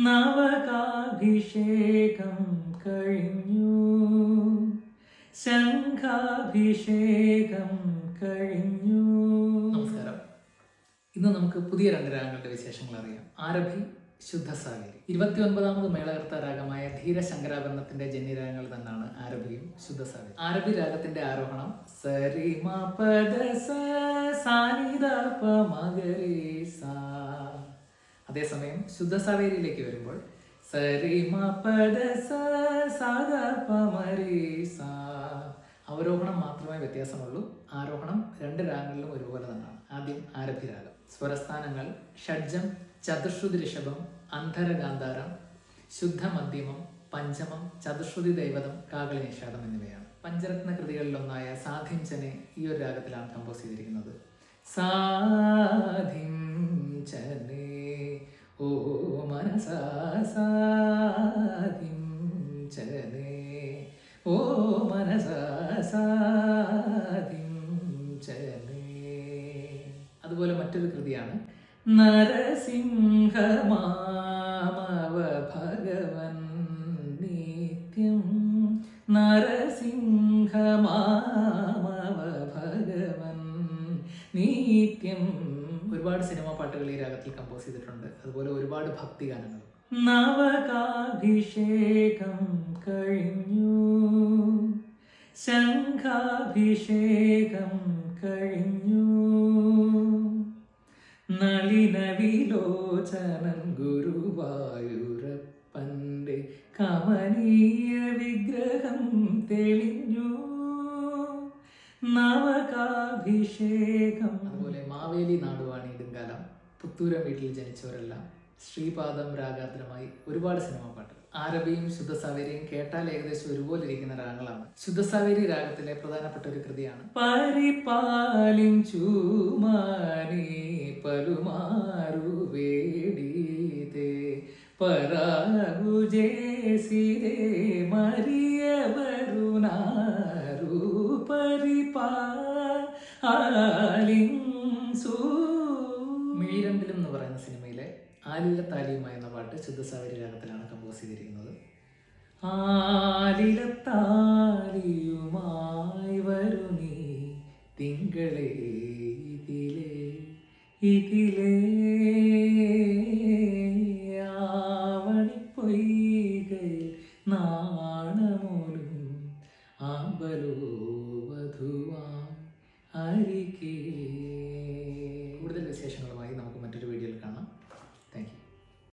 നവകാഭിഷേകം കഴിഞ്ഞു, ശംഖാഭിഷേകം കഴിഞ്ഞു. നമസ്കാരം. ഇന്ന് നമുക്ക് പുതിയ 2 രാഗങ്ങളുടെ വിശേഷങ്ങൾ അറിയാം. ആരഭി, ശുദ്ധ സാവേരി. 29ാമത് മേളകർത്ത രാഗമായ ധീരശങ്കരാഭരണത്തിന്റെ ജന്യരാഗങ്ങൾ തന്നെയാണ് ആരഭിയും ശുദ്ധ സാവേരി. ആരഭി രാഗത്തിന്റെ ആരോഹണം സരി മ പദ സ സാനിധ പ മഗരി സാ. അതേസമയം ശുദ്ധ സാവേരിയിലേക്ക് വരുമ്പോൾ സരി മ പദ സ സാധ പ മരി സാ. അവരോഹണം മാത്രമേ വ്യത്യാസമുള്ളൂ. ആരോഹണം 2 രാഗങ്ങളിലും ഒരുപോലെ തന്നെയാണ്. ആദ്യം ആരഭി രാഗം. സ്വരസ്ഥാനങ്ങൾ ഷഡ്ജം, ചതുശ്രുതി ഋഷഭം, അന്ധരഗാന്ധാരം, ശുദ്ധ മധ്യമം, പഞ്ചമം, ചതുശ്രുതി ദൈവതം, കാകളി നിഷാദം എന്നിവയാണ്. പഞ്ചരത്ന കൃതികളിലൊന്നായ സാധിം ചനെ ഈ ഒരു രാഗത്തിലാണ് കമ്പോസ് ചെയ്തിരിക്കുന്നത്. സാധിം ചനെ ഓ മനസാ സാധിം ചനെ ഓ മനസാ സാധിം ചനെ. അതുപോലെ മറ്റൊരു കൃതിയാണ് നരസിംഹമാമവ ഭഗവൻ നിത്യം. നരസിംഹമാമവ ഭഗവൻ നിത്യം. ഒരുപാട് സിനിമാ പാട്ടുകൾ ഈ രാഗത്തിൽ കമ്പോസ് ചെയ്തിട്ടുണ്ട്. അതുപോലെ ഒരുപാട് ഭക്തി ഗാനങ്ങൾ. നവകാഭിഷേകം കഴിഞ്ഞു, ശംഖാഭിഷേകം കഴിഞ്ഞു. നളിന വിലോചനൻ ഗുരുവായൂരപ്പന്റെ കമനീയ വിഗ്രഹം തെളിഞ്ഞു. നവകാഭിഷേകം. അതുപോലെ മാവേലി നാടുവാണി ഇടുങ്കാലം, പുത്തൂരം വീട്ടിൽ ജനിച്ചവരെല്ലാം, ശ്രീപാദം രാഗാദ്രമായി ഒരുപാട് സിനിമാ പാട്ടുകൾ. ആരഭിയും ശുദ്ധ സാവേരിയും കേട്ടാൽ ഏകദേശം ഒരുപോലെ ഇരിക്കുന്ന രാഗങ്ങളാണ്. ശുദ്ധ സാവേരി രാഗത്തിലെ പ്രധാനപ്പെട്ട ഒരു കൃതിയാണ് പരിപാലിഞ്ചു മാനേ പലുമാരു വേടീതേ പരാഗു ജേസിരേ മരിയവരുനാരു പരിപാലിൻസു. മിഴിരണ്ടിലും എന്ന് പറയുന്ന സിനിമയിലെ ആലിലത്താലിയുമായി എന്ന പാട്ട് ശുദ്ധ സാവേരി രാഗത്തിലാണ് കമ്പോസ് ചെയ്തിരിക്കുന്നത്. ആലിലത്താലിയുമായി വരു നീ തിങ്കളേ ഇതിലേ ഇതിലേ